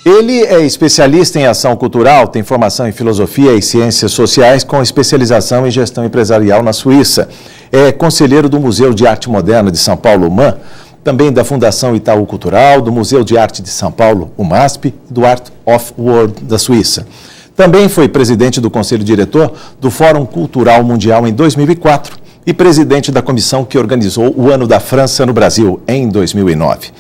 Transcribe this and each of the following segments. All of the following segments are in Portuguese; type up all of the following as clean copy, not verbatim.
Ele é especialista em ação cultural, tem formação em filosofia e ciências sociais com especialização em gestão empresarial na Suíça. É conselheiro do Museu de Arte Moderna de São Paulo, MAM, também da Fundação Itaú Cultural, do Museu de Arte de São Paulo, o MASP, e do Art of World da Suíça. Também foi presidente do Conselho Diretor do Fórum Cultural Mundial em 2004 e presidente da comissão que organizou o Ano da França no Brasil em 2009.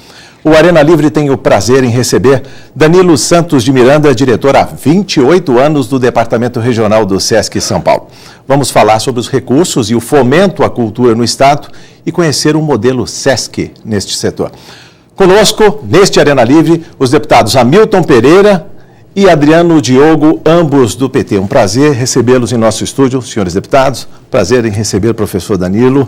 O Arena Livre tem o prazer em receber Danilo Santos de Miranda, diretor há 28 anos do Departamento Regional do SESC São Paulo. Vamos falar sobre os recursos e o fomento à cultura no Estado e conhecer o modelo SESC neste setor. Conosco, neste Arena Livre, os deputados Hamilton Pereira e Adriano Diogo, ambos do PT. Um prazer recebê-los em nosso estúdio, senhores deputados. Prazer em receber o professor Danilo.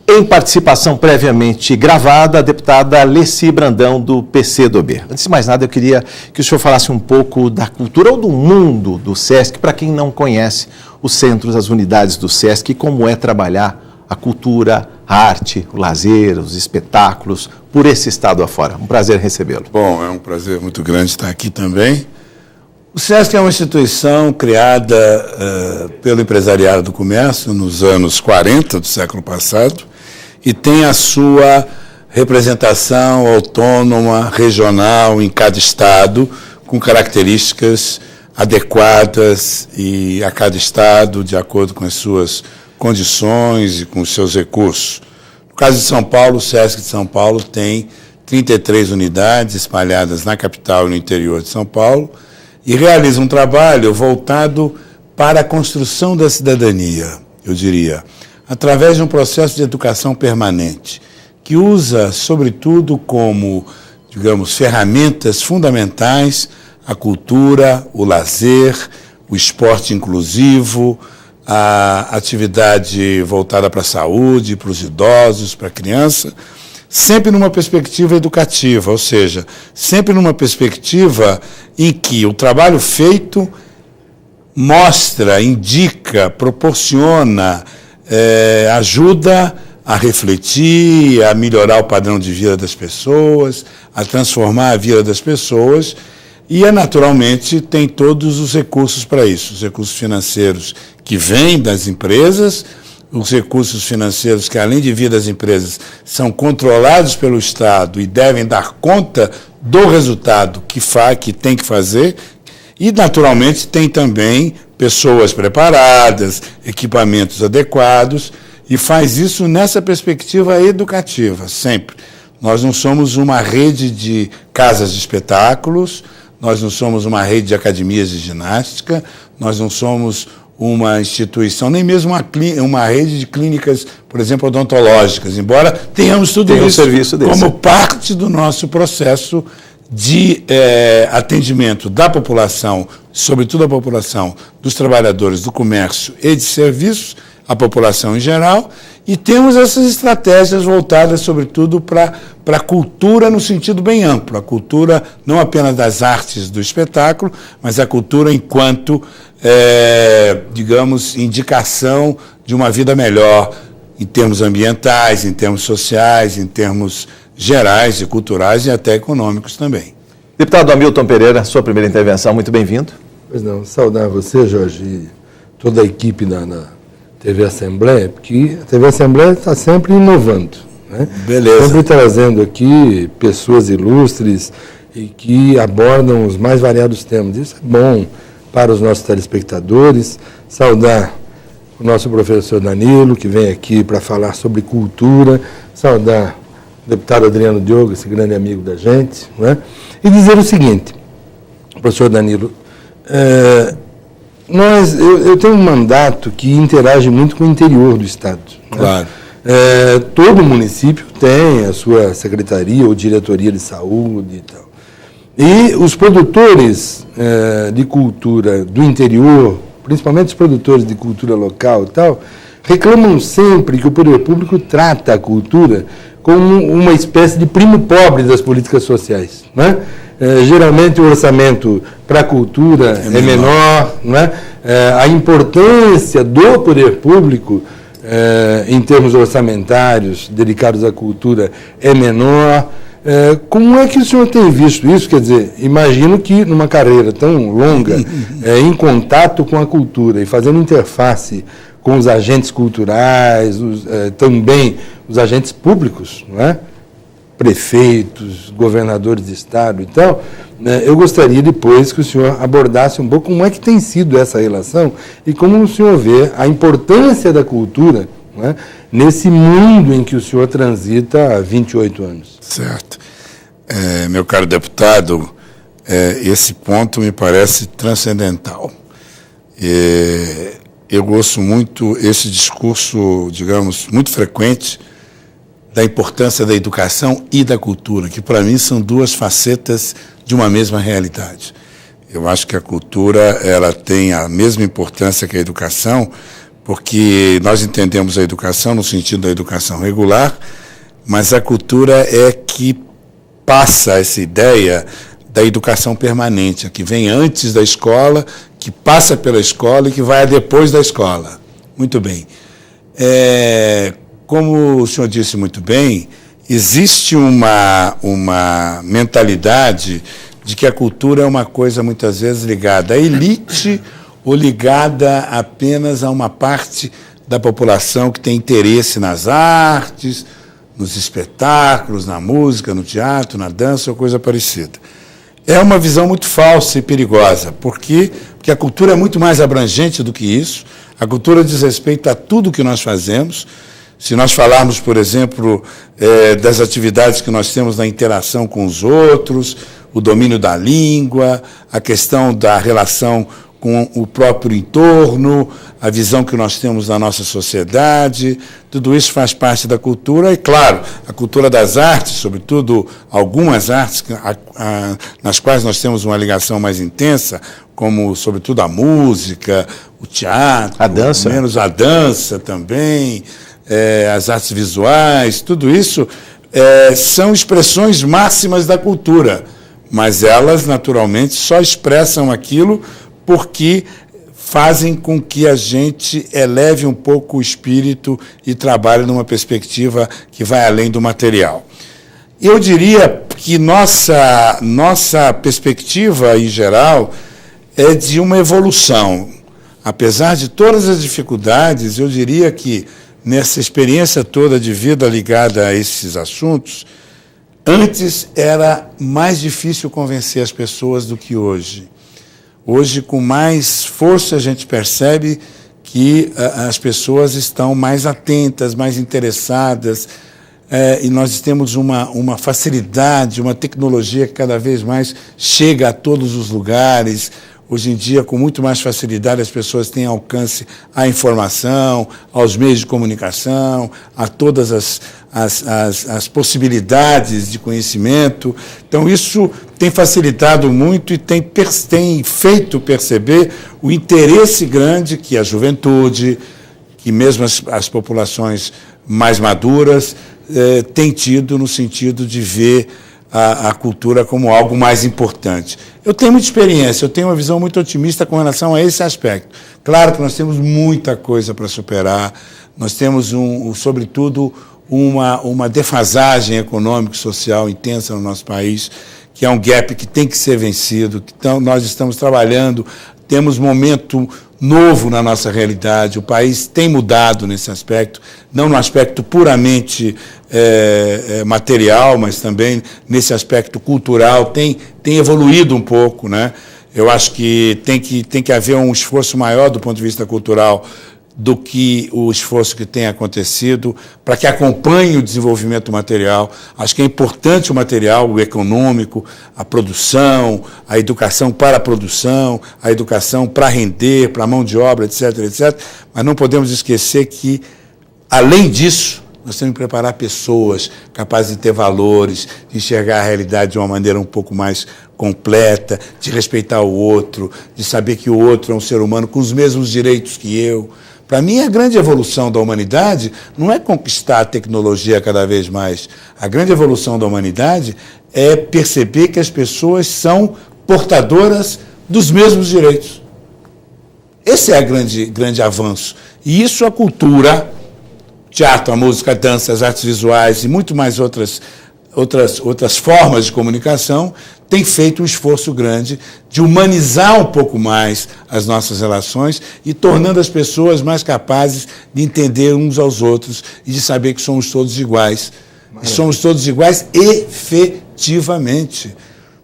Em participação previamente gravada, a deputada Leci Brandão, do PCdoB. Antes de mais nada, eu queria que o senhor falasse um pouco da cultura ou do mundo do SESC, para quem não conhece os centros, as unidades do SESC, e como é trabalhar a cultura, a arte, o lazer, os espetáculos, por esse estado afora. Um prazer recebê-lo. Bom, é um prazer muito grande estar aqui também. O SESC é uma instituição criada pelo empresariado do comércio nos anos 40 do século passado e tem a sua representação autônoma, regional, em cada estado, com características adequadas e a cada estado, de acordo com as suas condições e com os seus recursos. No caso de São Paulo, o SESC de São Paulo tem 33 unidades espalhadas na capital e no interior de São Paulo, e realiza um trabalho voltado para a construção da cidadania, eu diria, através de um processo de educação permanente, que usa, sobretudo, como, digamos, ferramentas fundamentais a cultura, o lazer, o esporte inclusivo, a atividade voltada para a saúde, para os idosos, para a criança, sempre numa perspectiva educativa, ou seja, sempre numa perspectiva em que o trabalho feito mostra, indica, proporciona, ajuda a refletir, a melhorar o padrão de vida das pessoas, a transformar a vida das pessoas e, naturalmente, tem todos os recursos para isso, os recursos financeiros que vêm das empresas, os recursos financeiros que, além de vir das empresas, são controlados pelo Estado e devem dar conta do resultado que tem que fazer. E, naturalmente, tem também pessoas preparadas, equipamentos adequados, e faz isso nessa perspectiva educativa, sempre. Nós não somos uma rede de casas de espetáculos, nós não somos uma rede de academias de ginástica, nós não somos uma instituição, nem mesmo uma rede de clínicas, por exemplo, odontológicas, embora tenhamos tudo isso como parte do nosso processo de atendimento da população, sobretudo a população dos trabalhadores do comércio e de serviços, a população em geral, e temos essas estratégias voltadas, sobretudo, para a cultura no sentido bem amplo, a cultura não apenas das artes do espetáculo, mas a cultura enquanto, digamos, indicação de uma vida melhor em termos ambientais, em termos sociais, em termos gerais e culturais e até econômicos também. Deputado Hamilton Pereira, sua primeira intervenção, muito bem-vindo. Pois não, saudar você, Jorge, e toda a equipe na TV Assembleia, porque a TV Assembleia está sempre inovando, né? Beleza. Sempre trazendo aqui pessoas ilustres e que abordam os mais variados temas. Isso é bom para os nossos telespectadores. Saudar o nosso professor Danilo, que vem aqui para falar sobre cultura. Saudar o deputado Adriano Diogo, esse grande amigo da gente, né? E dizer o seguinte, professor Danilo, eu tenho um mandato que interage muito com o interior do Estado. Claro. Né? Todo município tem a sua secretaria ou diretoria de saúde e tal. E os produtores de cultura do interior, principalmente os produtores de cultura local e tal, reclamam sempre que o poder público trata a cultura como uma espécie de primo pobre das políticas sociais, né? Geralmente o orçamento para a cultura é menor, né? A importância do poder público em termos orçamentários dedicados à cultura é menor. Como é que o senhor tem visto isso? Quer dizer, imagino que numa carreira tão longa, em contato com a cultura e fazendo interface com os agentes culturais, também os agentes públicos, não é? Prefeitos, governadores de estado e tal, eu gostaria depois que o senhor abordasse um pouco como é que tem sido essa relação e como o senhor vê a importância da cultura, não é, nesse mundo em que o senhor transita há 28 anos. Certo. Meu caro deputado, esse ponto me parece transcendental. Eu gosto muito esse discurso, digamos, muito frequente da importância da educação e da cultura, que para mim são duas facetas de uma mesma realidade. Eu acho que a cultura ela tem a mesma importância que a educação, porque nós entendemos a educação no sentido da educação regular, mas a cultura é que passa essa ideia da educação permanente, a que vem antes da escola, que passa pela escola e que vai depois da escola. Muito bem. Como o senhor disse muito bem, existe uma mentalidade de que a cultura é uma coisa muitas vezes ligada à elite ou ligada apenas a uma parte da população que tem interesse nas artes, nos espetáculos, na música, no teatro, na dança ou coisa parecida. É uma visão muito falsa e perigosa. Por quê? Porque a cultura é muito mais abrangente do que isso. A cultura diz respeito a tudo que nós fazemos. Se nós falarmos, por exemplo, das atividades que nós temos na interação com os outros, o domínio da língua, a questão da relação com o próprio entorno, a visão que nós temos da nossa sociedade, tudo isso faz parte da cultura e, claro, a cultura das artes, sobretudo algumas artes nas quais nós temos uma ligação mais intensa, como, sobretudo, a música, o teatro, a dança, menos a dança também, as artes visuais, tudo isso são expressões máximas da cultura, mas elas, naturalmente, só expressam aquilo porque fazem com que a gente eleve um pouco o espírito e trabalhe numa perspectiva que vai além do material. Eu diria que nossa perspectiva, em geral, é de uma evolução. Apesar de todas as dificuldades, eu diria que nessa experiência toda de vida ligada a esses assuntos, antes era mais difícil convencer as pessoas do que hoje. Hoje, com mais força, a gente percebe que as pessoas estão mais atentas, mais interessadas, e nós temos uma facilidade, uma tecnologia que cada vez mais chega a todos os lugares. Hoje em dia, com muito mais facilidade, as pessoas têm alcance à informação, aos meios de comunicação, a todas as possibilidades de conhecimento. Então, isso tem facilitado muito e tem feito perceber o interesse grande que a juventude, que mesmo as populações mais maduras, têm tido no sentido de ver a cultura como algo mais importante. Eu tenho muita experiência, eu tenho uma visão muito otimista com relação a esse aspecto. Claro que nós temos muita coisa para superar, nós temos, sobretudo, uma defasagem econômico-social intensa no nosso país, que é um gap que tem que ser vencido, então nós estamos trabalhando, temos momento novo na nossa realidade, o país tem mudado nesse aspecto, não no aspecto puramente material, mas também nesse aspecto cultural, tem evoluído um pouco, né? Eu acho que tem que haver um esforço maior do ponto de vista cultural do que o esforço que tem acontecido para que acompanhe o desenvolvimento material. Acho que é importante o material, o econômico, a produção, a educação para a produção, a educação para render, para a mão de obra, etc., etc. Mas não podemos esquecer que, além disso, nós temos que preparar pessoas capazes de ter valores, de enxergar a realidade de uma maneira um pouco mais completa, de respeitar o outro, de saber que o outro é um ser humano com os mesmos direitos que eu. Para mim, a grande evolução da humanidade não é conquistar a tecnologia cada vez mais. A grande evolução da humanidade é perceber que as pessoas são portadoras dos mesmos direitos. Esse é o grande avanço. E isso a cultura, teatro, a música, a dança, as artes visuais e muito mais outras outras formas de comunicação, tem feito um esforço grande de humanizar um pouco mais as nossas relações e tornando as pessoas mais capazes de entender uns aos outros e de saber que somos todos iguais. E somos todos iguais efetivamente.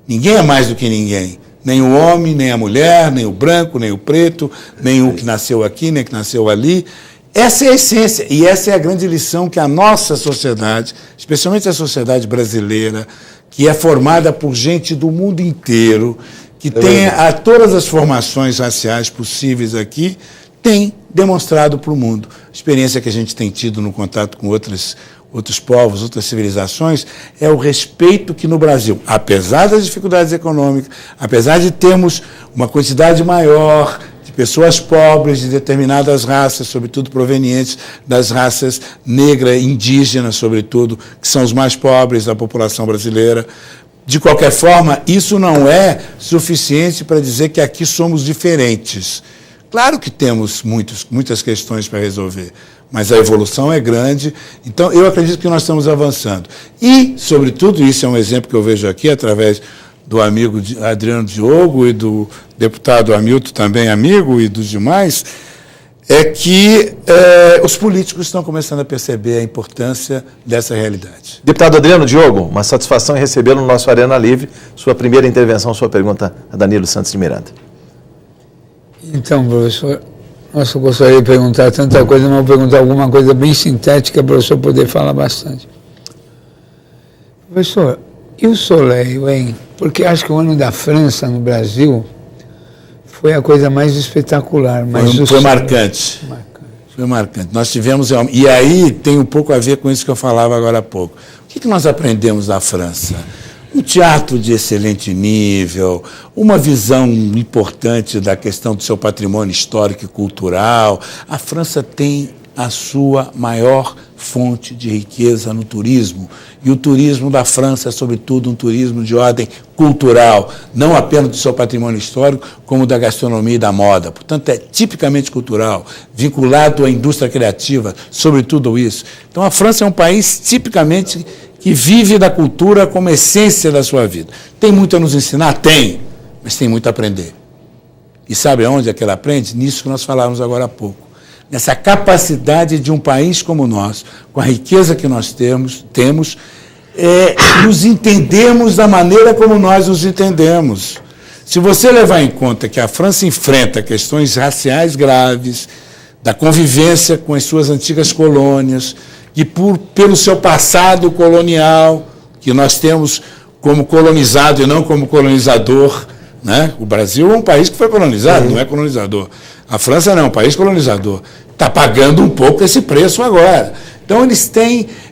Ninguém é mais do que ninguém. Nem o homem, nem a mulher, nem o branco, nem o preto, nem o que nasceu aqui, nem o que nasceu ali. Essa é a essência e essa é a grande lição que a nossa sociedade, especialmente a sociedade brasileira, que é formada por gente do mundo inteiro, que tem todas as formações raciais possíveis aqui, tem demonstrado para o mundo. A experiência que a gente tem tido no contato com outros povos, outras civilizações, é o respeito que no Brasil, apesar das dificuldades econômicas, apesar de termos uma quantidade maior de pessoas pobres de determinadas raças, sobretudo provenientes das raças negra e indígena, sobretudo, que são os mais pobres da população brasileira. De qualquer forma, isso não é suficiente para dizer que aqui somos diferentes. Claro que temos muitas questões para resolver, mas a evolução é grande, então eu acredito que nós estamos avançando. E, sobretudo, isso é um exemplo que eu vejo aqui, através do amigo Adriano Diogo e do deputado Hamilton, também amigo, e dos demais, é que os políticos estão começando a perceber a importância dessa realidade. Deputado Adriano Diogo, uma satisfação em recebê-lo no nosso Arena Livre. Sua primeira intervenção, sua pergunta a Danilo Santos de Miranda. Então, professor, eu gostaria de perguntar tanta coisa, mas vou perguntar alguma coisa bem sintética para o senhor poder falar bastante. Professor, e o Soleil, hein? Porque acho que o ano da França no Brasil foi a coisa mais espetacular. Foi marcante. Foi marcante. Nós tivemos... E aí tem um pouco a ver com isso que eu falava agora há pouco. O que nós aprendemos da França? Um teatro de excelente nível, uma visão importante da questão do seu patrimônio histórico e cultural. A França tem a sua maior fonte de riqueza no turismo. E o turismo da França é, sobretudo, um turismo de ordem cultural, não apenas do seu patrimônio histórico, como da gastronomia e da moda. Portanto, é tipicamente cultural, vinculado à indústria criativa, sobretudo isso. Então, a França é um país tipicamente que vive da cultura como essência da sua vida. Tem muito a nos ensinar? Tem, mas tem muito a aprender. E sabe aonde é que ela aprende? Nisso que nós falávamos agora há pouco. Nessa capacidade de um país como o nosso, com a riqueza que nós temos, nos entendermos da maneira como nós nos entendemos. Se você levar em conta que a França enfrenta questões raciais graves, da convivência com as suas antigas colônias, que pelo seu passado colonial, que nós temos como colonizado e não como colonizador, né? O Brasil é um país que foi colonizado, não é colonizador. A França não é um país colonizador. Está pagando um pouco esse preço agora. Então,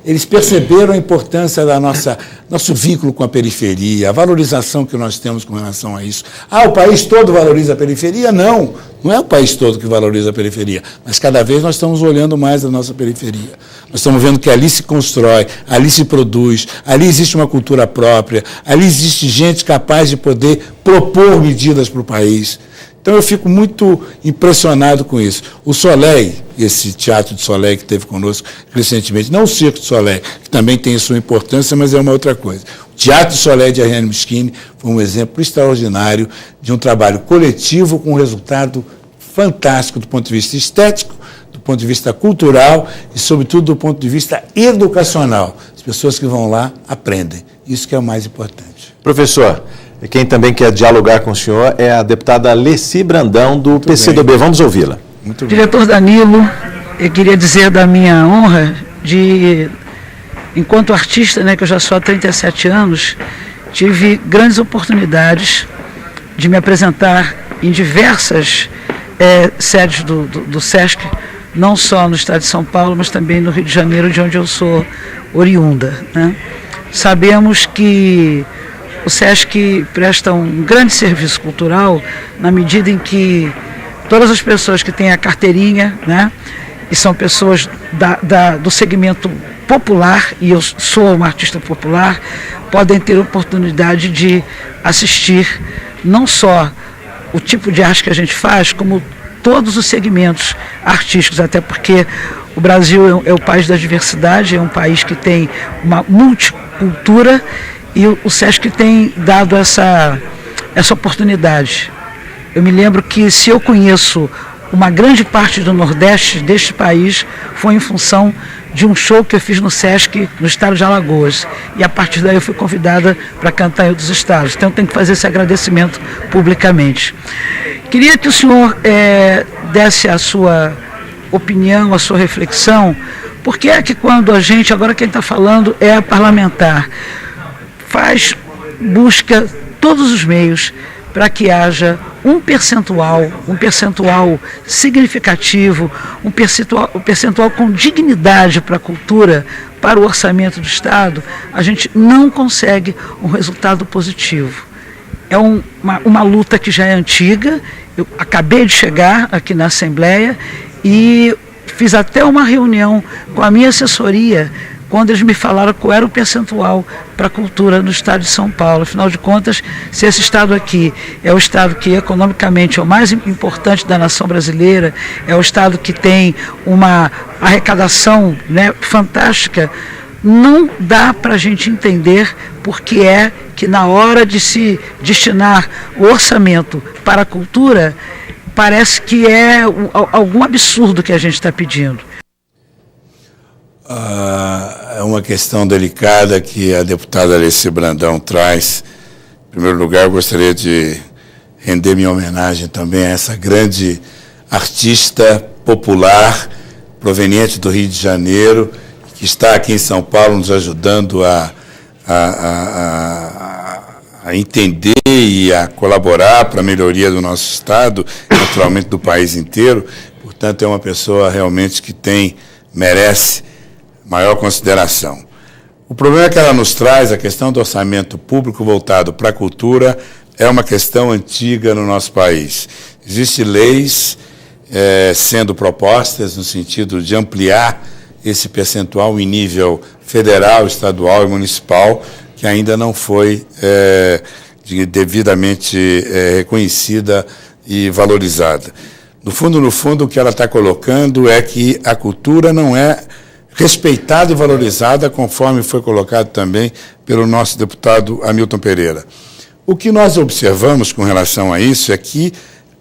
eles perceberam a importância da nosso vínculo com a periferia, a valorização que nós temos com relação a isso. O país todo valoriza a periferia? Não é o país todo que valoriza a periferia, mas cada vez nós estamos olhando mais a nossa periferia. Nós estamos vendo que ali se constrói, ali se produz, ali existe uma cultura própria, ali existe gente capaz de poder propor medidas para o país. Então, eu fico muito impressionado com isso. O Soleil, esse teatro de Soleil que teve conosco recentemente, não o Circo de Soleil, que também tem sua importância, mas é uma outra coisa. O Teatro de Soleil de Ariane Mishkin foi um exemplo extraordinário de um trabalho coletivo com um resultado fantástico do ponto de vista estético, do ponto de vista cultural e, sobretudo, do ponto de vista educacional. As pessoas que vão lá aprendem. Isso que é o mais importante. Professor, quem também quer dialogar com o senhor é a deputada Leci Brandão, do PCdoB. Vamos ouvi-la. Diretor Danilo, eu queria dizer da minha honra de, enquanto artista, né, que eu já sou há 37 anos, tive grandes oportunidades de me apresentar em diversas sedes do SESC, não só no estado de São Paulo, mas também no Rio de Janeiro, de onde eu sou oriunda, né? Sabemos que o SESC presta um grande serviço cultural na medida em que todas as pessoas que têm a carteirinha, né, e são pessoas do segmento popular, e eu sou uma artista popular, podem ter oportunidade de assistir não só o tipo de arte que a gente faz, como todos os segmentos artísticos, até porque o Brasil é o país da diversidade, é um país que tem uma cultura, e o SESC tem dado essa oportunidade. Eu me lembro que, se eu conheço uma grande parte do Nordeste deste país, foi em função de um show que eu fiz no SESC, no estado de Alagoas. E a partir daí eu fui convidada para cantar em outros estados. Então eu tenho que fazer esse agradecimento publicamente. Queria que o senhor desse a sua opinião, a sua reflexão, porque é que quando a gente, agora quem está falando é a parlamentar, busca todos os meios para que haja um percentual significativo, um percentual com dignidade para a cultura, para o orçamento do Estado, a gente não consegue um resultado positivo. É uma luta que já é antiga. Eu acabei de chegar aqui na Assembleia e fiz até uma reunião com a minha assessoria, quando eles me falaram qual era o percentual para a cultura no estado de São Paulo. Afinal de contas, se esse estado aqui é o estado que economicamente é o mais importante da nação brasileira, é o estado que tem uma arrecadação, né, fantástica, não dá para a gente entender por que é que, na hora de se destinar o orçamento para a cultura, parece que é algum absurdo que a gente está pedindo. É uma questão delicada que a deputada Alessi Brandão traz. Em primeiro lugar, eu gostaria de render minha homenagem também a essa grande artista popular proveniente do Rio de Janeiro, que está aqui em São Paulo nos ajudando a entender e a colaborar para a melhoria do nosso Estado, naturalmente do país inteiro. Portanto, é uma pessoa realmente que merece maior consideração. O problema que ela nos traz, a questão do orçamento público voltado para a cultura, é uma questão antiga no nosso país. Existem leis sendo propostas no sentido de ampliar esse percentual em nível federal, estadual e municipal, que ainda não foi devidamente reconhecida e valorizada. No fundo, o que ela está colocando é que a cultura não é respeitada e valorizada, conforme foi colocado também pelo nosso deputado Hamilton Pereira. O que nós observamos com relação a isso é que,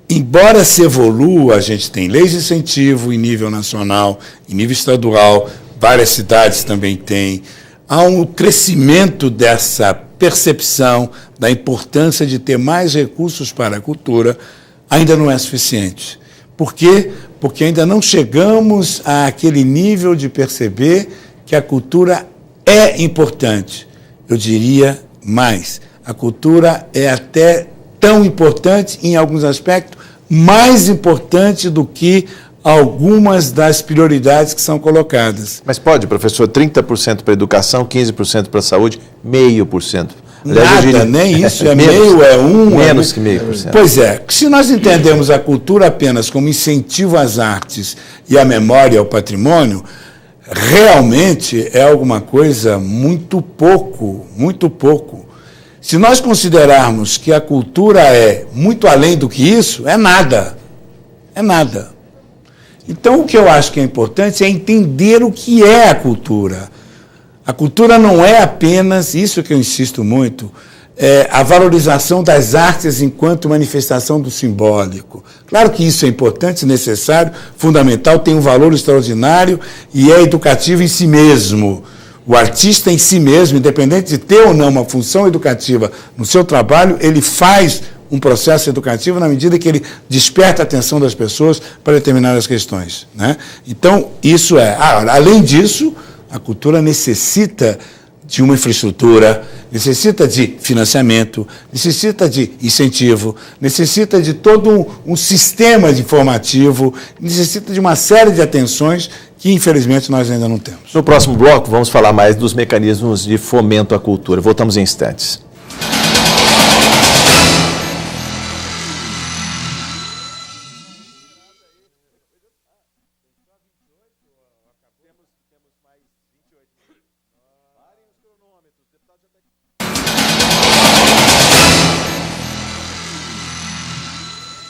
embora se evolua, a gente tem leis de incentivo em nível nacional, em nível estadual, várias cidades também têm, há um crescimento dessa percepção da importância de ter mais recursos para a cultura, ainda não é suficiente. Por quê? Porque ainda não chegamos àquele nível de perceber que a cultura é importante. Eu diria mais, a cultura é até tão importante, em alguns aspectos, mais importante do que algumas das prioridades que são colocadas. Mas pode, professor, 30% para a educação, 15% para a saúde, 0,5%. Nada, nem isso, meio, é menos que 0,5%. Pois é, se nós entendemos a cultura apenas como incentivo às artes e à memória e ao patrimônio, realmente é alguma coisa muito pouco, muito pouco. Se nós considerarmos que a cultura é muito além do que isso, é nada. É nada. Então, o que eu acho que é importante é entender o que é a cultura. A cultura não é apenas, isso que eu insisto muito, a valorização das artes enquanto manifestação do simbólico. Claro que isso é importante, necessário, fundamental, tem um valor extraordinário e é educativo em si mesmo. O artista em si mesmo, independente de ter ou não uma função educativa no seu trabalho, ele faz um processo educativo na medida que ele desperta a atenção das pessoas para determinadas questões, né? Então, isso além disso, a cultura necessita de uma infraestrutura, necessita de financiamento, necessita de incentivo, necessita de todo um sistema informativo, necessita de uma série de atenções que, infelizmente, nós ainda não temos. No próximo bloco, vamos falar mais dos mecanismos de fomento à cultura. Voltamos em instantes.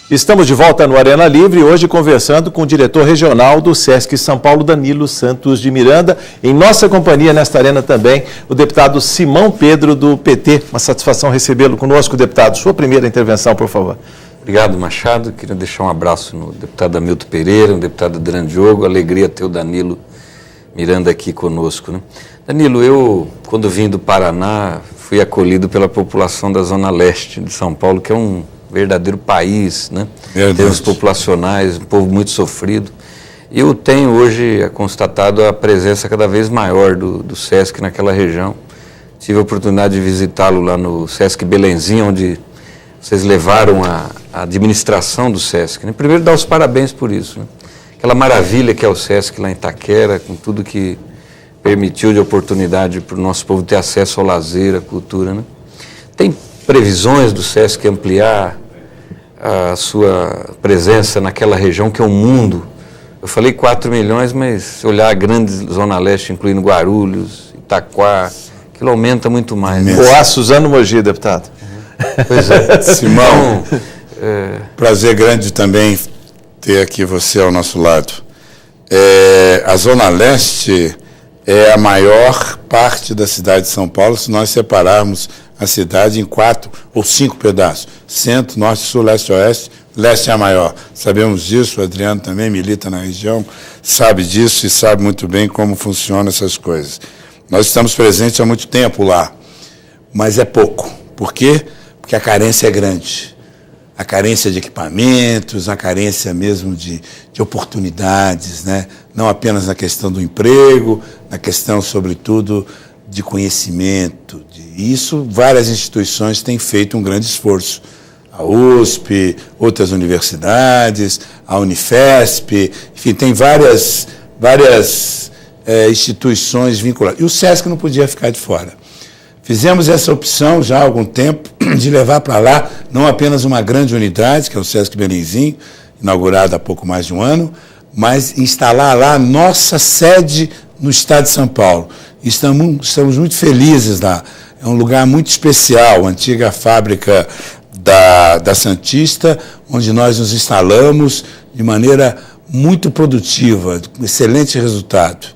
Estamos de volta no Arena Livre, hoje conversando com o diretor regional do SESC São Paulo, Danilo Santos de Miranda. Em nossa companhia, nesta arena também, o deputado Simão Pedro, do PT. Uma satisfação recebê-lo conosco, deputado. Sua primeira intervenção, por favor. Obrigado, Machado. Queria deixar um abraço no deputado Hamilton Pereira, no deputado Adriano Diogo. Alegria ter o Danilo Miranda aqui conosco, né? Danilo, eu, quando vim do Paraná, fui acolhido pela população da Zona Leste de São Paulo, que é um verdadeiro país, né? Em termos populacionais, um povo muito sofrido. E eu tenho hoje constatado a presença cada vez maior do SESC naquela região. Tive a oportunidade de visitá-lo lá no SESC Belenzinho, onde vocês levaram a administração do SESC, né? Primeiro, dar os parabéns por isso, né? Aquela maravilha que é o SESC lá em Itaquera, com tudo que permitiu de oportunidade para o nosso povo ter acesso ao lazer, à cultura, né? Tem previsões do SESC ampliar a sua presença naquela região que é o mundo? Eu falei 4 milhões, mas se olhar a grande Zona Leste, incluindo Guarulhos, Itaquá, aquilo aumenta muito mais. Né? Olá, Suzano Mogi, deputado. Pois é. Simão, prazer grande também ter aqui você ao nosso lado. A Zona Leste é a maior parte da cidade de São Paulo, se nós separarmos a cidade em 4 ou 5 pedaços. Centro, Norte, Sul, Leste, Oeste. Leste é a maior. Sabemos disso, o Adriano também milita na região, sabe disso e sabe muito bem como funcionam essas coisas. Nós estamos presentes há muito tempo lá, mas é pouco. Por quê? Porque a carência é grande. A carência de equipamentos, a carência mesmo de oportunidades, né? Não apenas na questão do emprego, na questão, sobretudo, de conhecimento. Isso, várias instituições têm feito um grande esforço. A USP, outras universidades, a Unifesp, enfim, tem várias instituições vinculadas. E o SESC não podia ficar de fora. Fizemos essa opção já há algum tempo de levar para lá não apenas uma grande unidade, que é o SESC Belenzinho, inaugurado há pouco mais de um ano, mas instalar lá a nossa sede no estado de São Paulo. Estamos muito felizes lá. É um lugar muito especial, a antiga fábrica da Santista, onde nós nos instalamos de maneira muito produtiva, excelente resultado.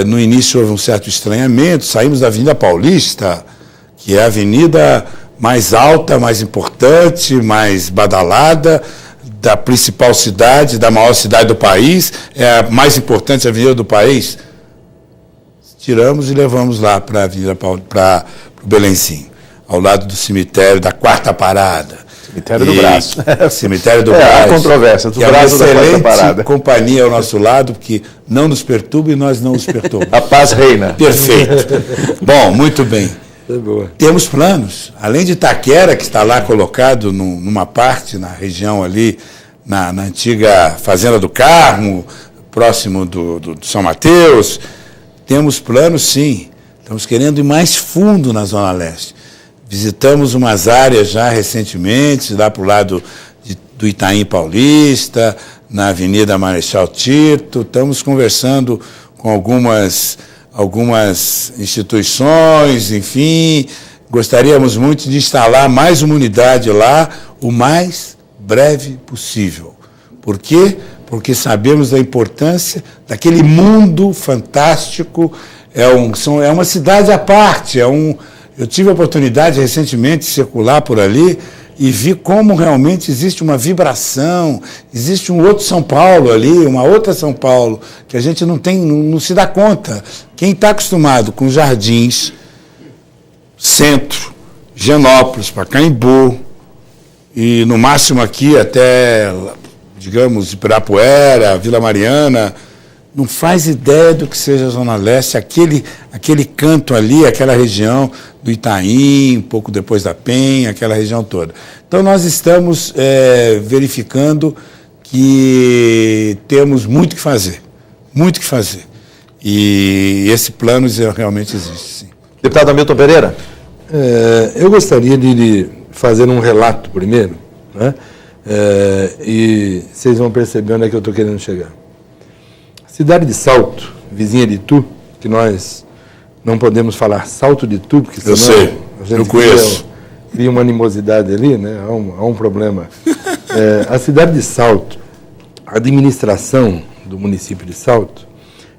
No início houve um certo estranhamento, saímos da Avenida Paulista, que é a avenida mais alta, mais importante, mais badalada da principal cidade, da maior cidade do país, é a mais importante avenida do país. Tiramos e levamos lá para a Avenida para o Belenzinho, ao lado do cemitério da Quarta Parada. Cemitério do Braço. Cemitério do Braço. A controvérsia, do Braço da Quarta Parada. Companhia ao nosso lado, que não nos perturba e nós não os perturbamos. A paz reina. Perfeito. Bom, muito bem. Temos planos, além de Itaquera, que está lá colocado numa parte, na região ali, na antiga Fazenda do Carmo, próximo do São Mateus. Temos planos, sim. Estamos querendo ir mais fundo na Zona Leste. Visitamos umas áreas já recentemente, lá para o lado do Itaim Paulista, na Avenida Marechal Tito. Estamos conversando com algumas instituições, enfim. Gostaríamos muito de instalar mais uma unidade lá o mais breve possível. Por quê? Porque sabemos da importância daquele mundo fantástico. É uma cidade à parte. Eu tive a oportunidade recentemente de circular por ali e vi como realmente existe uma vibração, existe um outro São Paulo ali, uma outra São Paulo, que a gente não se dá conta. Quem está acostumado com Jardins, Centro, Higienópolis, Pacaembu, e no máximo aqui até, digamos, Ibirapuera, Vila Mariana, não faz ideia do que seja a Zona Leste, aquele canto ali, aquela região do Itaim, um pouco depois da Penha, aquela região toda. Então, nós estamos verificando que temos muito que fazer, muito que fazer. E esse plano realmente existe, sim. Deputado Hamilton Pereira. Eu gostaria de fazer um relato primeiro, né? E vocês vão perceber onde é que eu estou querendo chegar. Cidade de Salto, vizinha de Itu, que nós não podemos falar Salto de Itu, porque senão eu sei, a gente eu conheço. cria uma animosidade ali, né? Há um problema A cidade de Salto, a administração do município de Salto,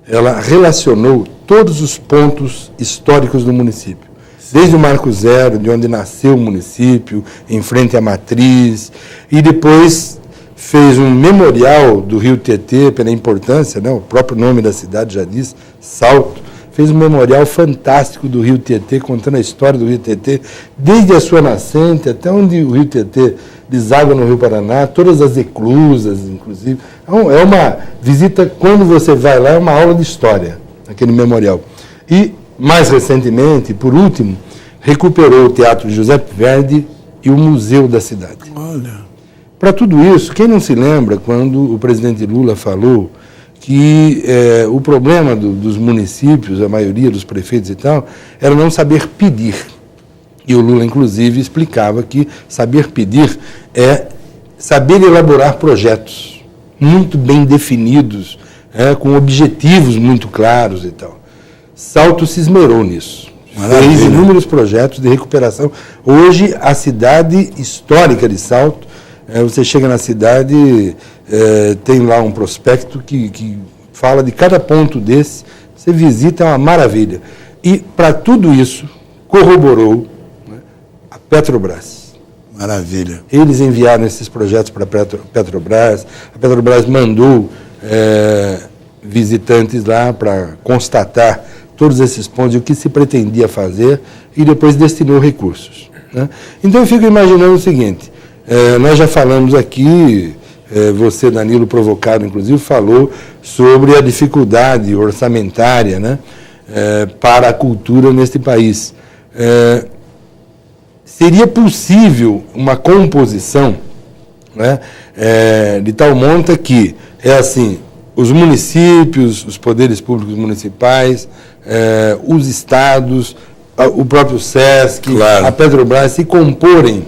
ela relacionou todos os pontos históricos do município. Desde o Marco Zero, de onde nasceu o município, em frente à Matriz, e depois fez um memorial do Rio Tietê, pela importância, né, o próprio nome da cidade já diz, Salto, fez um memorial fantástico do Rio Tietê, contando a história do Rio Tietê, desde a sua nascente até onde o Rio Tietê deságua no Rio Paraná, todas as eclusas, inclusive. É uma visita, quando você vai lá, é uma aula de história, aquele memorial. E, mais recentemente, por último, recuperou o Teatro Giuseppe Verdi e o Museu da Cidade. Olha. Para tudo isso, quem não se lembra quando o presidente Lula falou que o problema dos municípios, a maioria dos prefeitos e tal, era não saber pedir. E o Lula, inclusive, explicava que saber pedir é saber elaborar projetos muito bem definidos, com objetivos muito claros e tal. Salto se esmerou nisso. Maravilha. Fez inúmeros projetos de recuperação. Hoje, a cidade histórica de Salto, você chega na cidade, tem lá um prospecto que fala de cada ponto desse, você visita, é uma maravilha. E, para tudo isso, corroborou, né, a Petrobras. Maravilha. Eles enviaram esses projetos para a Petrobras mandou visitantes lá para constatar todos esses pontos e o que se pretendia fazer e depois destinou recursos, né? Então eu fico imaginando o seguinte, nós já falamos aqui, você, Danilo, provocado, inclusive, falou sobre a dificuldade orçamentária, né, para a cultura neste país. Seria possível uma composição, né, de tal monta que assim, os municípios, os poderes públicos municipais, os estados, o próprio SESC, claro, a Petrobras se comporem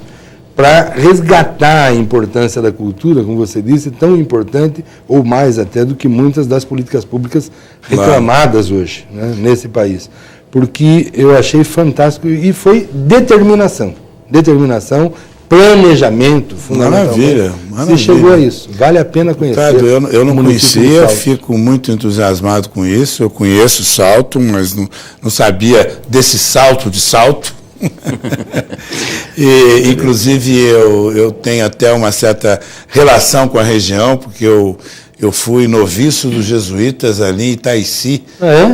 para resgatar a importância da cultura, como você disse, tão importante ou mais até do que muitas das políticas públicas reclamadas hoje, né, nesse país. Porque eu achei fantástico e foi determinação, planejamento, fundamentalmente. Maravilha. Se chegou a isso, vale a pena conhecer. Ricardo, eu não conhecia, fico muito entusiasmado com isso. Eu conheço Salto, mas não sabia desse salto de Salto. E, inclusive, eu tenho até uma certa relação com a região, porque eu fui noviço dos jesuítas ali em Itaici,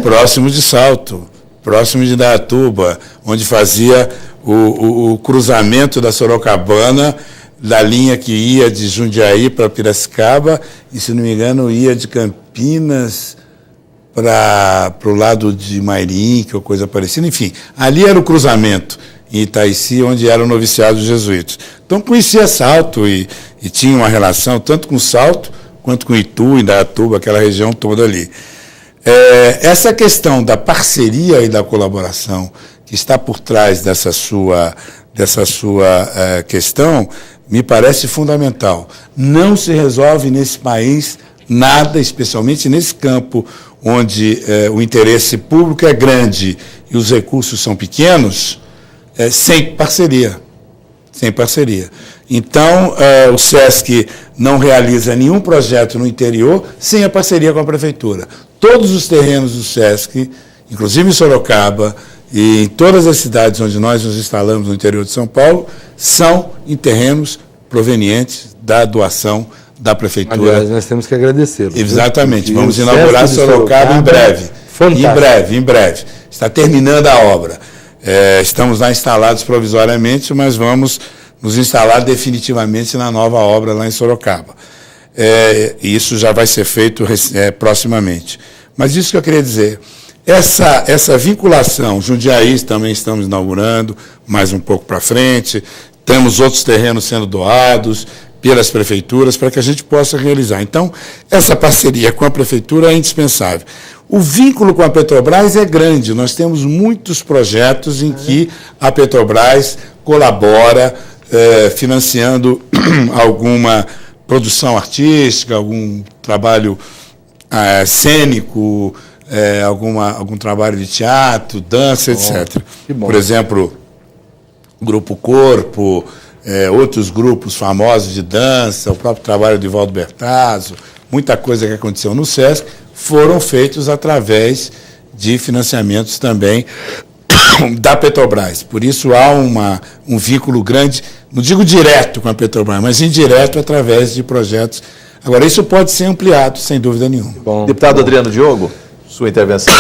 próximo de Salto, próximo de Indaiatuba, onde fazia o cruzamento da Sorocabana, da linha que ia de Jundiaí para Piracicaba, e, se não me engano, ia de Campinas para o lado de Mairim, que é coisa parecida. Enfim, ali era o cruzamento, em Itaici, onde era o noviciado dos jesuítas. Então, conhecia Salto e tinha uma relação tanto com Salto, quanto com Itu, Indaiatuba, aquela região toda ali. Essa questão da parceria e da colaboração que está por trás dessa sua questão, me parece fundamental. Não se resolve nesse país nada, especialmente nesse campo onde o interesse público é grande e os recursos são pequenos, sem parceria. Então, o SESC não realiza nenhum projeto no interior sem a parceria com a prefeitura. Todos os terrenos do SESC, inclusive em Sorocaba e em todas as cidades onde nós nos instalamos no interior de São Paulo, são em terrenos provenientes da doação da prefeitura. Aliás, nós temos que agradecê-lo. Exatamente. Vamos inaugurar Sorocaba em breve. Fantástico. Em breve. Está terminando a obra. Estamos lá instalados provisoriamente, mas vamos nos instalar definitivamente na nova obra lá em Sorocaba. E isso já vai ser feito proximamente. Mas isso que eu queria dizer, essa vinculação, Jundiaí também estamos inaugurando, mais um pouco para frente, temos outros terrenos sendo doados pelas prefeituras para que a gente possa realizar. Então, essa parceria com a prefeitura é indispensável. O vínculo com a Petrobras é grande, nós temos muitos projetos em que a Petrobras colabora, financiando alguma produção artística, algum trabalho cênico, algum trabalho de teatro, dança, etc. Que bom. Por exemplo, o Grupo Corpo, outros grupos famosos de dança, o próprio trabalho de Valdo Bertazzo, muita coisa que aconteceu no SESC, foram feitos através de financiamentos também da Petrobras. Por isso há um vínculo grande, não digo direto com a Petrobras, mas indireto através de projetos. Agora, isso pode ser ampliado, sem dúvida nenhuma. Bom, deputado Adriano Diogo, sua intervenção.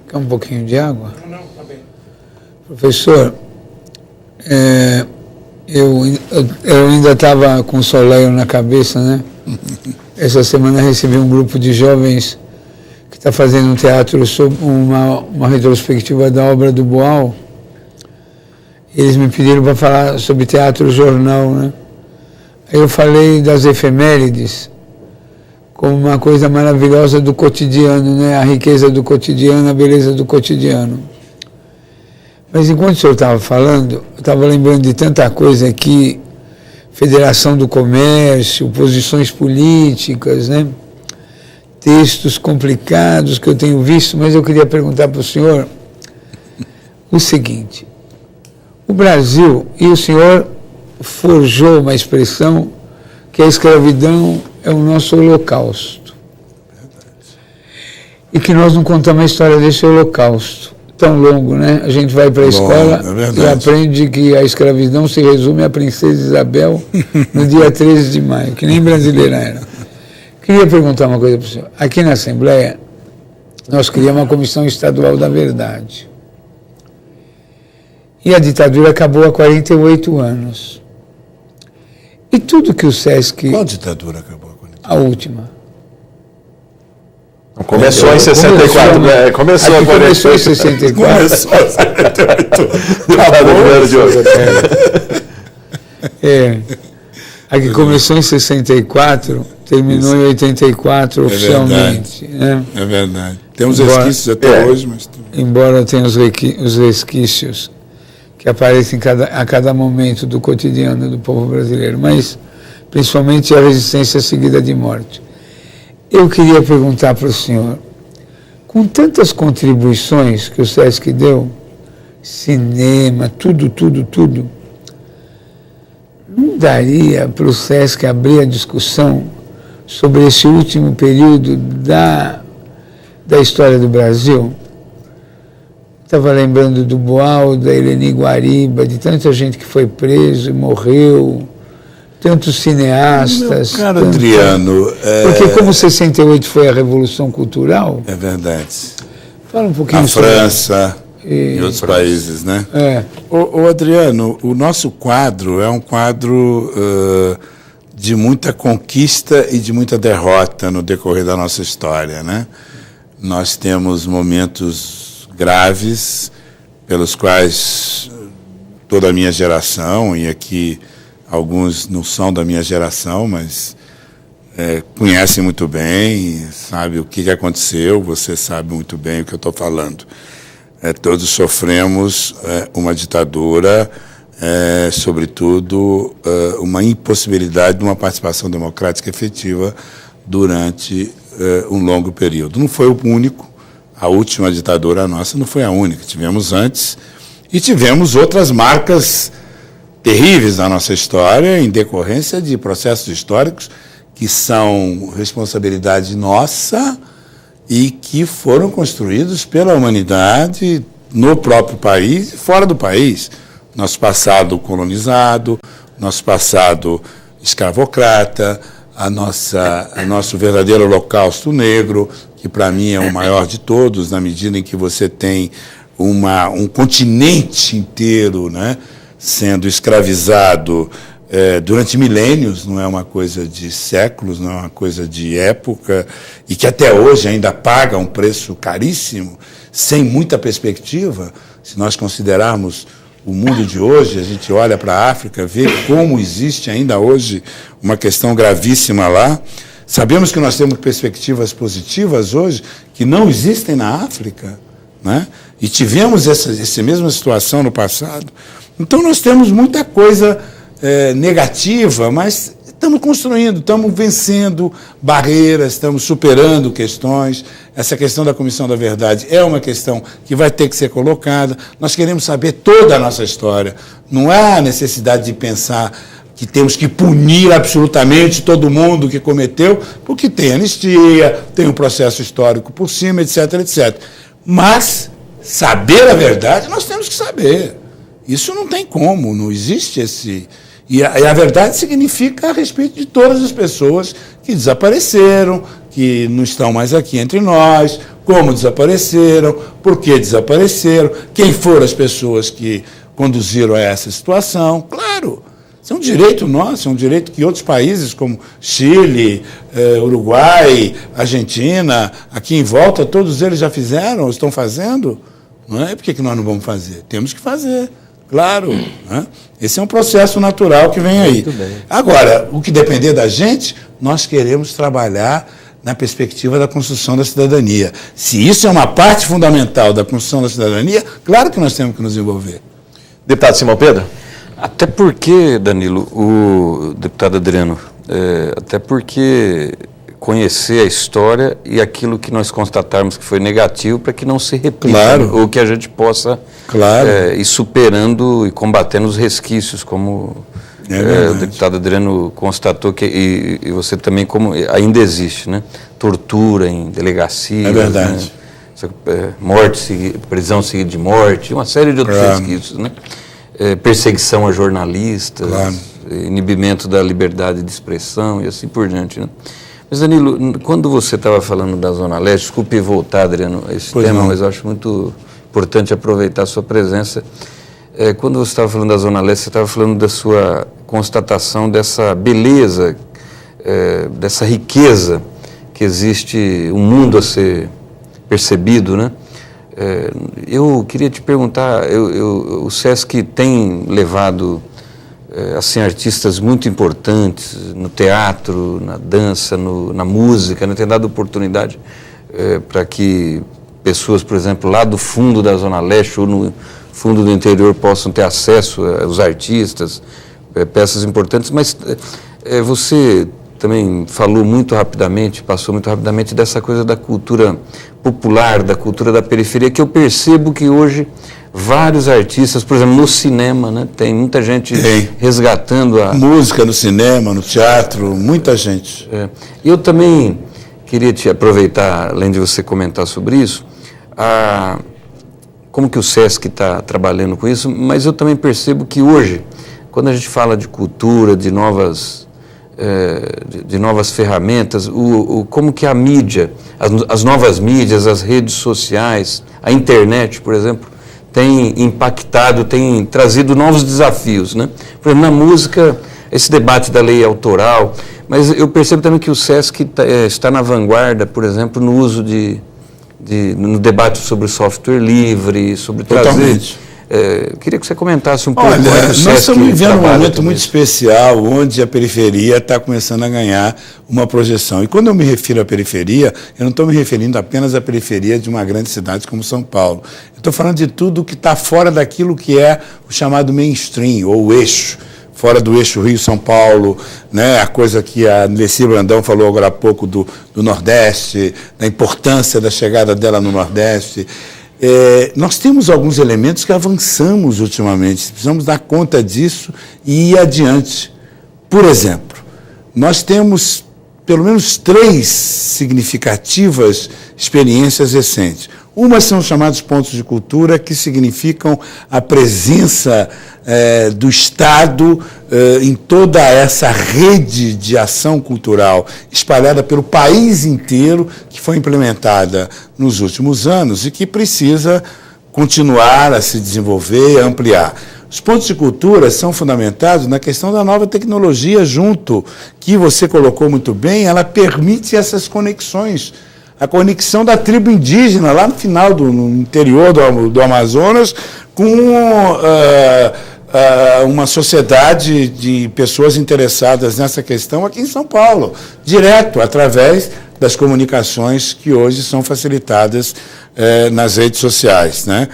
Quer um pouquinho de água? Não, está bem. Professor, eu ainda estava com o soleil na cabeça, né? Essa semana recebi um grupo de jovens que está fazendo um teatro sobre uma retrospectiva da obra do Boal. Eles me pediram para falar sobre teatro jornal, né? Aí eu falei das efemérides como uma coisa maravilhosa do cotidiano, né? A riqueza do cotidiano, a beleza do cotidiano. Mas enquanto o senhor estava falando, eu estava lembrando de tanta coisa aqui, Federação do Comércio, posições políticas, né? Textos complicados que eu tenho visto, mas eu queria perguntar para o senhor o seguinte: o Brasil, e o senhor forjou uma expressão que a escravidão é o nosso holocausto. E que nós não contamos a história desse holocausto tão longo, né? A gente vai para a escola e aprende que a escravidão se resume à princesa Isabel no dia 13 de maio, que nem brasileira era. Queria perguntar uma coisa para o senhor. Aqui na Assembleia, nós criamos uma Comissão Estadual da Verdade. E a ditadura acabou há 48 anos. E tudo que o SESC... Qual ditadura acabou? A última. Começou em 64, né? Começou em 64. Começou em 78. A que começou em 64, terminou em 84 oficialmente. Verdade. Né? É verdade. Temos resquícios até hoje, mas... Embora tenha os resquícios que aparecem a cada momento do cotidiano do povo brasileiro, mas principalmente a resistência seguida de morte. Eu queria perguntar para o senhor, com tantas contribuições que o SESC deu, cinema, tudo, não daria para o SESC abrir a discussão sobre esse último período da história do Brasil? Estava lembrando do Boal, da Eleni Guariba, de tanta gente que foi preso e morreu, tantos cineastas. Meu caro Adriano... Porque como 68 foi a Revolução Cultural... É verdade. Fala um pouquinho a França e outros países, né? Ô Adriano, o nosso quadro é um quadro de muita conquista e de muita derrota no decorrer da nossa história, né? Nós temos momentos graves pelos quais toda a minha geração, e aqui alguns não são da minha geração, mas conhecem muito bem, sabe o que aconteceu, você sabe muito bem o que eu estou falando. Todos sofremos uma ditadura, sobretudo uma impossibilidade de uma participação democrática efetiva durante um longo período. Não foi o único. A última ditadura nossa não foi a única, tivemos antes e tivemos outras marcas terríveis na nossa história em decorrência de processos históricos que são responsabilidade nossa e que foram construídos pela humanidade no próprio país e fora do país. Nosso passado colonizado, nosso passado escravocrata, nosso verdadeiro holocausto negro, que para mim é o maior de todos, na medida em que você tem um continente inteiro, né, sendo escravizado durante milênios, não é uma coisa de séculos, não é uma coisa de época, e que até hoje ainda paga um preço caríssimo, sem muita perspectiva. Se nós considerarmos o mundo de hoje, a gente olha para a África, vê como existe ainda hoje uma questão gravíssima lá. Sabemos que nós temos perspectivas positivas hoje que não existem na África, né? E tivemos essa mesma situação no passado. Então nós temos muita coisa negativa, mas estamos construindo, estamos vencendo barreiras, estamos superando questões. Essa questão da Comissão da Verdade é uma questão que vai ter que ser colocada. Nós queremos saber toda a nossa história. Não há necessidade de pensar que temos que punir absolutamente todo mundo que cometeu, porque tem anistia, tem um processo histórico por cima, etc, etc. Mas saber a verdade, nós temos que saber. Isso não tem como, não existe esse... E a verdade significa a respeito de todas as pessoas que desapareceram, que não estão mais aqui entre nós, como desapareceram, por que desapareceram, quem foram as pessoas que conduziram a essa situação. Claro, isso é um direito nosso, é um direito que outros países como Chile, Uruguai, Argentina, aqui em volta, todos eles já fizeram, estão fazendo. Não é? Por que nós não vamos fazer? Temos que fazer. Claro, né? Esse é um processo natural que vem aí. Agora, o que depender da gente, nós queremos trabalhar na perspectiva da construção da cidadania. Se isso é uma parte fundamental da construção da cidadania, claro que nós temos que nos envolver. Deputado Simão Pedro? Até porque, Danilo, o deputado Adriano, até porque conhecer a história e aquilo que nós constatarmos que foi negativo para que não se repita, claro, ou que a gente possa claro, ir superando e combatendo os resquícios, como o deputado Adriano constatou, que, e você também, como ainda existe, né? Tortura em delegacias, é verdade, né? Morte, prisão seguida de morte, uma série de outros resquícios, né? Perseguição a jornalistas, inibimento da liberdade de expressão e assim por diante, né? Mas, Danilo, quando você estava falando da Zona Leste, desculpe voltar, Adriano, a esse tema, mas eu acho muito importante aproveitar a sua presença. Quando você estava falando da Zona Leste, você estava falando da sua constatação dessa beleza, dessa riqueza que existe, um mundo a ser percebido, né? Eu queria te perguntar, o SESC tem levado assim, artistas muito importantes no teatro, na dança, na música, né? Tem dado oportunidade para que pessoas, por exemplo, lá do fundo da Zona Leste ou no fundo do interior possam ter acesso aos artistas, peças importantes, mas você também falou muito rapidamente, passou muito rapidamente dessa coisa da cultura popular, da cultura da periferia, que eu percebo que hoje vários artistas, por exemplo, no cinema, né? Tem muita gente resgatando a... música no cinema, no teatro, muita gente. Eu também queria te aproveitar, além de você comentar sobre isso, como que o SESC está trabalhando com isso, mas eu também percebo que hoje, quando a gente fala de cultura, de novas ferramentas, como que a mídia, as novas mídias, as redes sociais, a internet, por exemplo, tem impactado, tem trazido novos desafios, né? Por exemplo, na música, esse debate da lei autoral, mas eu percebo também que o SESC está na vanguarda, por exemplo, no uso no debate sobre software livre, sobre trazer... queria que você comentasse um pouco. Olha, nós estamos vivendo um momento muito especial, onde a periferia está começando a ganhar uma projeção. E quando eu me refiro à periferia, eu não estou me referindo apenas à periferia de uma grande cidade como São Paulo. Eu estou falando de tudo que está fora daquilo que é o chamado mainstream, ou o eixo, fora do eixo Rio-São Paulo, né? A coisa que a Nessi Brandão falou agora há pouco do Nordeste, da importância da chegada dela no Nordeste. Nós temos alguns elementos que avançamos ultimamente, precisamos dar conta disso e ir adiante. Por exemplo, nós temos pelo menos 3 significativas experiências recentes. Uma são os chamados pontos de cultura, que significam a presença do Estado em toda essa rede de ação cultural espalhada pelo país inteiro, que foi implementada nos últimos anos e que precisa continuar a se desenvolver e ampliar. Os pontos de cultura são fundamentados na questão da nova tecnologia junto, que você colocou muito bem, ela permite essas conexões. A conexão da tribo indígena, lá no final, no interior do Amazonas, com uma sociedade de pessoas interessadas nessa questão aqui em São Paulo, direto, através das comunicações que hoje são facilitadas nas redes sociais, né?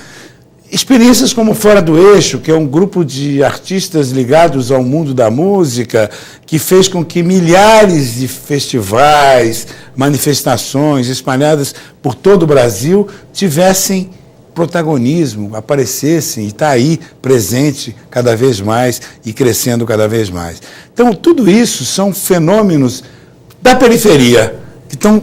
Experiências como Fora do Eixo, que é um grupo de artistas ligados ao mundo da música, que fez com que milhares de festivais, manifestações espalhadas por todo o Brasil tivessem protagonismo, aparecessem e está aí presente cada vez mais e crescendo cada vez mais. Então, tudo isso são fenômenos da periferia que estão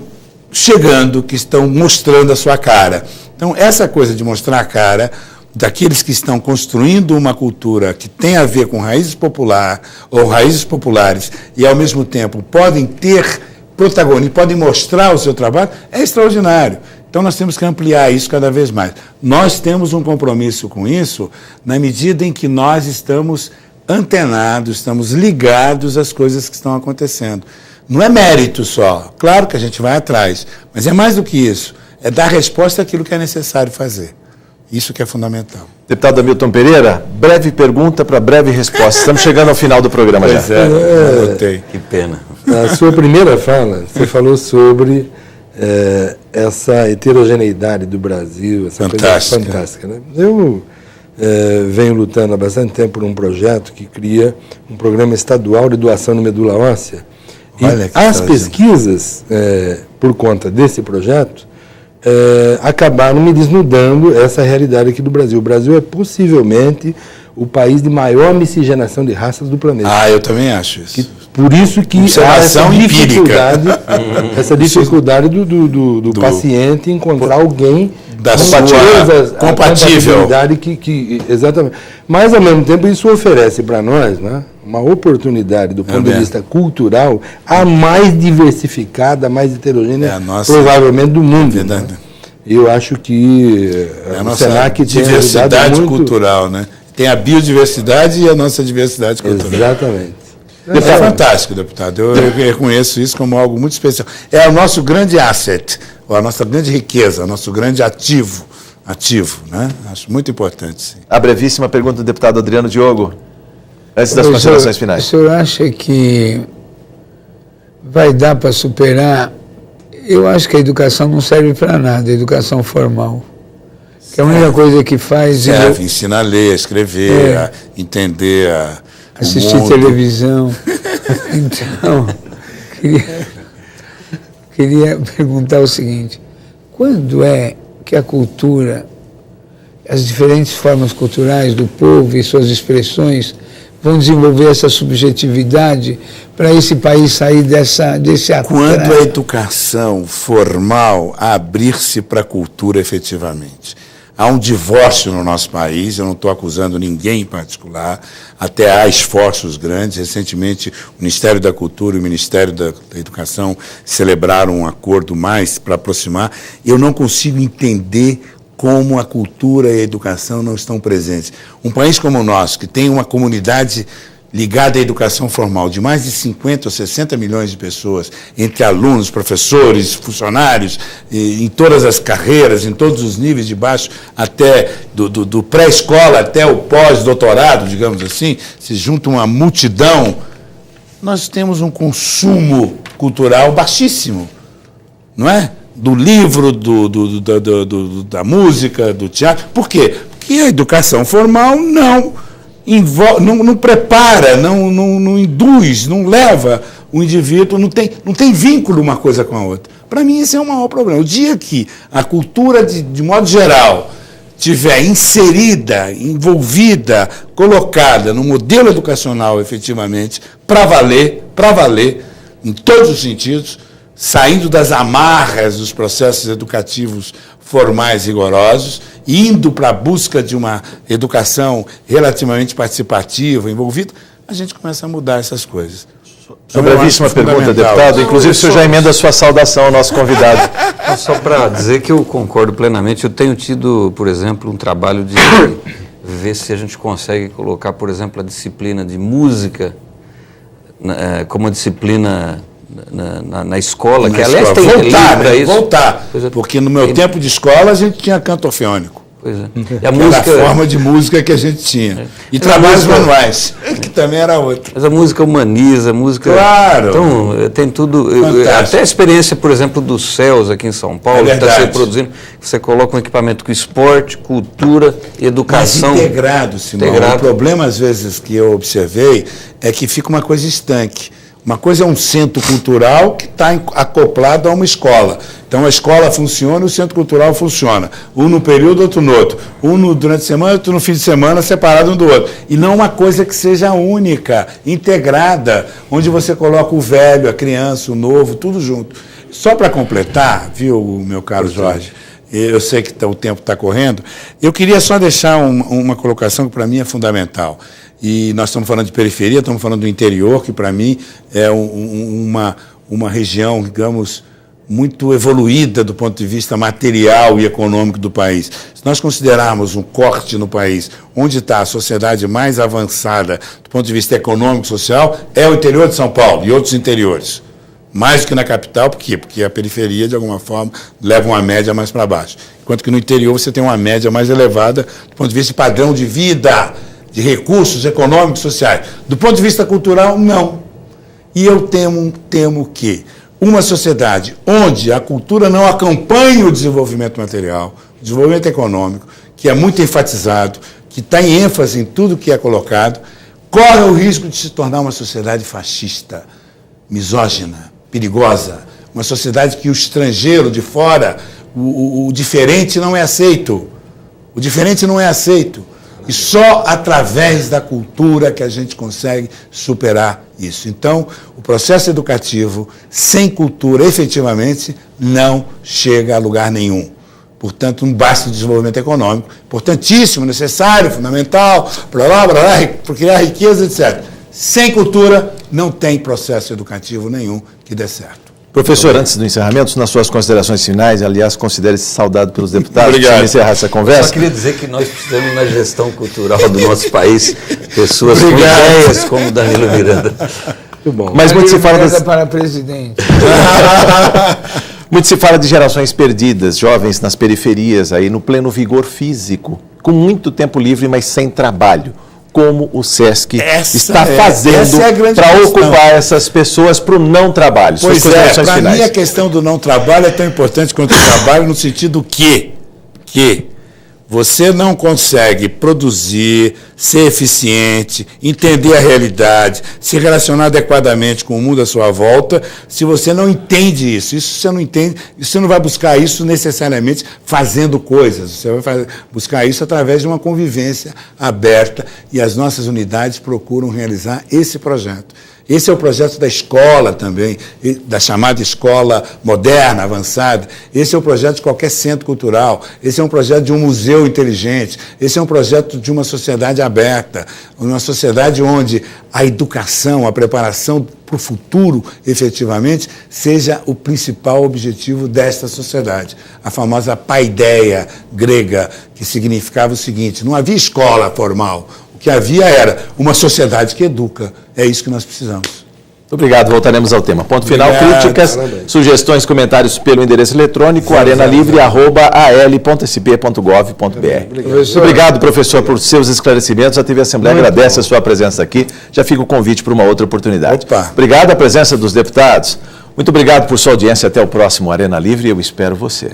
chegando, que estão mostrando a sua cara. Então, essa coisa de mostrar a cara daqueles que estão construindo uma cultura que tem a ver com raízes populares e, ao mesmo tempo, podem ter protagonismo, podem mostrar o seu trabalho, é extraordinário. Então, nós temos que ampliar isso cada vez mais. Nós temos um compromisso com isso na medida em que nós estamos antenados, estamos ligados às coisas que estão acontecendo. Não é mérito só, claro que a gente vai atrás, mas é mais do que isso, é dar resposta àquilo que é necessário fazer. Isso que é fundamental. Deputado Hamilton Pereira, breve pergunta para breve resposta. Estamos chegando ao final do programa já. Notei. Que pena. Na sua primeira fala, você falou sobre essa heterogeneidade do Brasil, essa Fantástica. coisa fantástica. Né? Eu venho lutando há bastante tempo por um projeto que cria um programa estadual de doação de medula óssea. E as pesquisas, por conta desse projeto, acabaram me desnudando essa realidade aqui do Brasil. O Brasil é possivelmente o país de maior miscigenação de raças do planeta. Eu também acho isso. Por isso que há essa dificuldade do paciente encontrar alguém da sua compatível. Exatamente. Mas, ao mesmo tempo, isso oferece para nós, né, uma oportunidade do ponto de vista cultural a mais diversificada, a mais heterogênea, provavelmente, do mundo. Né? Eu acho que a nossa diversidade cultural, né? Tem a biodiversidade e a nossa diversidade cultural. Exatamente. É fantástico, deputado. Eu reconheço isso como algo muito especial. É o nosso grande asset, a nossa grande riqueza, o nosso grande ativo, né? Acho muito importante, sim. A brevíssima pergunta do deputado Adriano Diogo, antes das considerações finais. O senhor acha que vai dar para superar? Eu acho que a educação não serve para nada, a educação formal. Que é a única coisa que faz... Serve, ensina a ler, a escrever, a entender assistir televisão. Então, queria perguntar o seguinte: quando é que a cultura, as diferentes formas culturais do povo e suas expressões vão desenvolver essa subjetividade para esse país sair desse atraso? Quando a educação formal abrir-se para a cultura efetivamente. Há um divórcio no nosso país, eu não estou acusando ninguém em particular, até há esforços grandes. Recentemente, o Ministério da Cultura e o Ministério da Educação celebraram um acordo mais para aproximar. Eu não consigo entender como a cultura e a educação não estão presentes. Um país como o nosso, que tem uma comunidade ligada à educação formal de mais de 50 ou 60 milhões de pessoas, entre alunos, professores, funcionários, em todas as carreiras, em todos os níveis de baixo, até do pré-escola até o pós-doutorado, digamos assim, se junta uma multidão, nós temos um consumo cultural baixíssimo, não é? Do livro, da música, do teatro. Por quê? Porque a educação formal não prepara, não induz, não leva o indivíduo, não tem vínculo uma coisa com a outra. Para mim, esse é o maior problema. O dia que a cultura, de modo geral, estiver inserida, envolvida, colocada no modelo educacional, efetivamente, para valer, em todos os sentidos, saindo das amarras dos processos educativos formais rigorosos, indo para a busca de uma educação relativamente participativa, envolvida, a gente começa a mudar essas coisas. Uma brevíssima pergunta, deputado. Inclusive, o senhor já emenda a sua saudação ao nosso convidado. Só para dizer que eu concordo plenamente. Eu tenho tido, por exemplo, um trabalho de ver se a gente consegue colocar, por exemplo, a disciplina de música como uma disciplina na escola, que aliás tem voltar, porque no meu tempo de escola a gente tinha canto orfeônico. Pois é. E a música... Era a forma de música que a gente tinha. E trabalhos manuais, que também era outra. Mas a música humaniza, a música... Claro! Então, tem tudo... Até a experiência, por exemplo, dos Céus aqui em São Paulo, que está se produzindo, você coloca um equipamento com esporte, cultura, educação... Mas integrado, Simão. O problema, às vezes, que eu observei é que fica uma coisa estanque. Uma coisa é um centro cultural que está acoplado a uma escola. Então, a escola funciona, o centro cultural funciona. Um no período, outro no outro. Um durante a semana, outro no fim de semana, separado um do outro. E não uma coisa que seja única, integrada, onde você coloca o velho, a criança, o novo, tudo junto. Só para completar, viu, meu caro Jorge, eu sei que o tempo está correndo, eu queria só deixar uma colocação que para mim é fundamental. E nós estamos falando de periferia, estamos falando do interior, que para mim é uma região, digamos, muito evoluída do ponto de vista material e econômico do país. Se nós considerarmos um corte no país, onde está a sociedade mais avançada do ponto de vista econômico e social, é o interior de São Paulo e outros interiores. Mais do que na capital, por quê? Porque a periferia, de alguma forma, leva uma média mais para baixo. Enquanto que no interior você tem uma média mais elevada do ponto de vista de padrão de vida, de recursos econômicos e sociais. Do ponto de vista cultural, não. E eu temo que uma sociedade onde a cultura não acompanha o desenvolvimento material, o desenvolvimento econômico, que é muito enfatizado, que está em ênfase em tudo que é colocado, corre o risco de se tornar uma sociedade fascista, misógina, perigosa, uma sociedade que o estrangeiro de fora, o diferente não é aceito. O diferente não é aceito. E só através da cultura que a gente consegue superar isso. Então, o processo educativo, sem cultura, efetivamente, não chega a lugar nenhum. Portanto, não basta o desenvolvimento econômico, importantíssimo, necessário, fundamental, para criar riqueza, etc. Sem cultura, não tem processo educativo nenhum que dê certo. Professor, antes do encerramento, nas suas considerações finais, aliás, considere-se saudado pelos deputados. Obrigado. Para encerrar essa conversa. Só queria dizer que nós precisamos, na gestão cultural do nosso país, pessoas com ideias como Danilo Miranda. Muito bom. Mas muito se fala para presidente. Muito se fala de gerações perdidas, jovens nas periferias, aí no pleno vigor físico, com muito tempo livre, mas sem trabalho. Como o SESC está fazendo para ocupar essas pessoas para o não trabalho? Pois é, para mim a questão do não trabalho é tão importante quanto o trabalho, no sentido que você não consegue produzir, ser eficiente, entender a realidade, se relacionar adequadamente com o mundo à sua volta, se você não entende isso. Isso você não entende, você não vai buscar isso necessariamente fazendo coisas, você vai buscar isso através de uma convivência aberta, e as nossas unidades procuram realizar esse projeto. Esse é o projeto da escola também, da chamada escola moderna, avançada. Esse é o projeto de qualquer centro cultural. Esse é um projeto de um museu inteligente. Esse é um projeto de uma sociedade aberta, uma sociedade onde a educação, a preparação para o futuro, efetivamente, seja o principal objetivo desta sociedade. A famosa paideia grega, que significava o seguinte: não havia escola formal. O que havia era uma sociedade que educa. É isso que nós precisamos. Muito obrigado. Voltaremos ao tema. Ponto final. Críticas, sugestões, comentários pelo endereço eletrônico arenalivre@al.sp.gov.br. Muito obrigado, professor, por seus esclarecimentos. A TV Assembleia agradece a sua presença aqui. Já fica o convite para uma outra oportunidade. Obrigado à presença dos deputados. Muito obrigado por sua audiência. Até o próximo Arena Livre. Eu espero você.